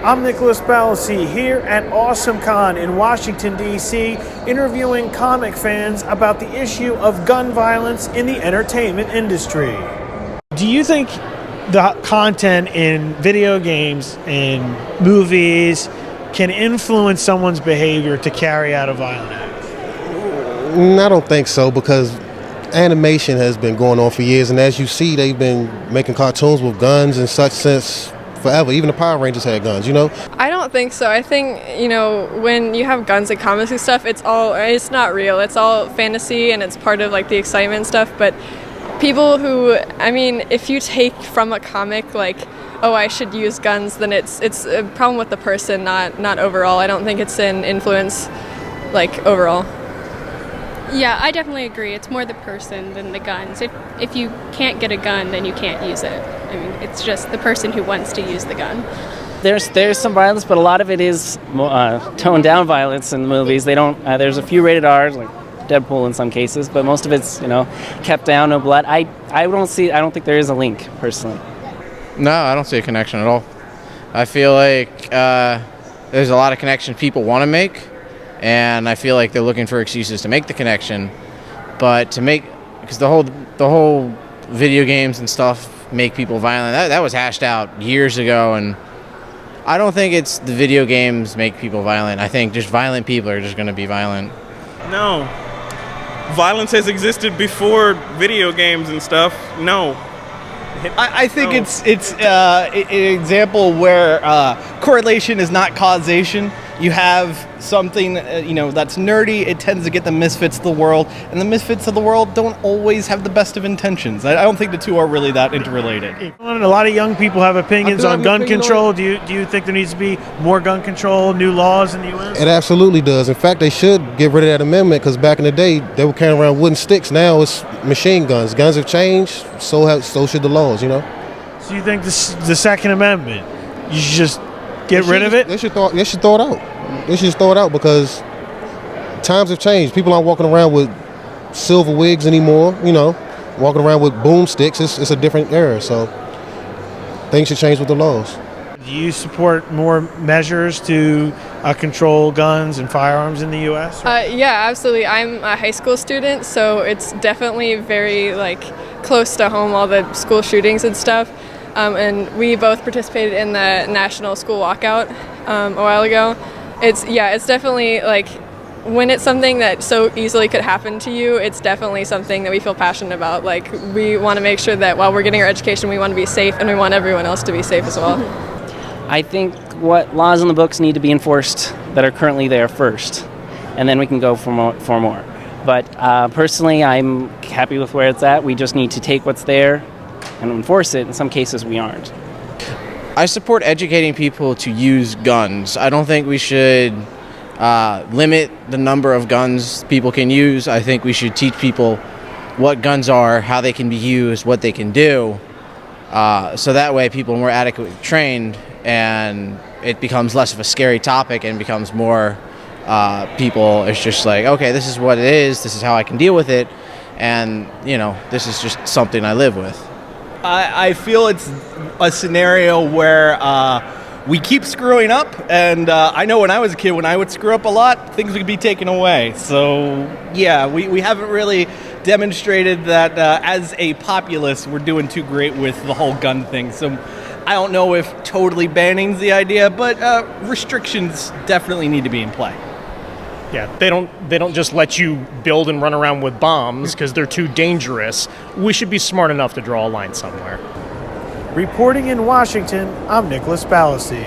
I'm Nicholas Balassi here at AwesomeCon in Washington, D.C., interviewing comic fans about the issue of gun violence in the entertainment industry. Do you think the content in video games and movies can influence someone's behavior to carry out a violent act? I don't think so, because animation has been going on for years, and as you see, they've been making cartoons with guns and such since forever. Even the Power Rangers had guns, you know? I don't think so. I think, when you have guns and comics and stuff, it's not real. It's all fantasy, and it's part of, the excitement and stuff, but people who, if you take from a comic, oh, I should use guns, then it's a problem with the person, not overall. I don't think it's an influence, overall. Yeah, I definitely agree. It's more the person than the guns. If you can't get a gun, then you can't use it. It's just the person who wants to use the gun. There's some violence, but a lot of it is toned down violence in the movies. They don't. There's a few rated R's, like Deadpool in some cases, but most of it's kept down, no blood. I don't think there is a link personally. No, I don't see a connection at all. I feel like there's a lot of connections people want to make, and I feel like they're looking for excuses to make the connection. But because the whole video games and stuff make people violent, that was hashed out years ago, and I don't think it's the video games make people violent. I think just violent people are just going to be violent. No. Violence has existed before video games and stuff. No. I think it's an example where correlation is not causation. You have something that's nerdy. It tends to get the misfits of the world, and the misfits of the world don't always have the best of intentions. I don't think the two are really that interrelated. A lot of young people have opinions on gun control. Do you think there needs to be more gun control, new laws in the U.S.? It absolutely does. In fact, they should get rid of that amendment, because back in the day, they were carrying around wooden sticks. Now it's machine guns. Guns have changed, so should the laws, So you think the Second Amendment, you should just get rid of it? They should throw it out. They should just throw it out, because times have changed. People aren't walking around with silver wigs anymore, walking around with boomsticks. It's a different era, so things should change with the laws. Do you support more measures to control guns and firearms in the U.S.? Yeah, absolutely. I'm a high school student, so it's definitely very close to home, all the school shootings and stuff. And we both participated in the National School Walkout a while ago. It's definitely when it's something that so easily could happen to you, it's definitely something that we feel passionate about. We want to make sure that while we're getting our education, we want to be safe, and we want everyone else to be safe as well. I think what laws in the books need to be enforced that are currently there first, and then we can go for more. But personally, I'm happy with where it's at. We just need to take what's there and enforce it. In some cases, we aren't. I support educating people to use guns. I don't think we should limit the number of guns people can use. I think we should teach people what guns are, how they can be used, what they can do, so that way people are more adequately trained, and it becomes less of a scary topic and becomes more people. It's just okay, this is what it is, this is how I can deal with it, and this is just something I live with. I feel it's a scenario where we keep screwing up, and I know when I was a kid, when I would screw up a lot, things would be taken away. So, yeah, we haven't really demonstrated that as a populace, we're doing too great with the whole gun thing. So I don't know if totally banning's the idea, but restrictions definitely need to be in play. Yeah, they don't just let you build and run around with bombs because they're too dangerous. We should be smart enough to draw a line somewhere. Reporting in Washington, I'm Nicholas Balassi.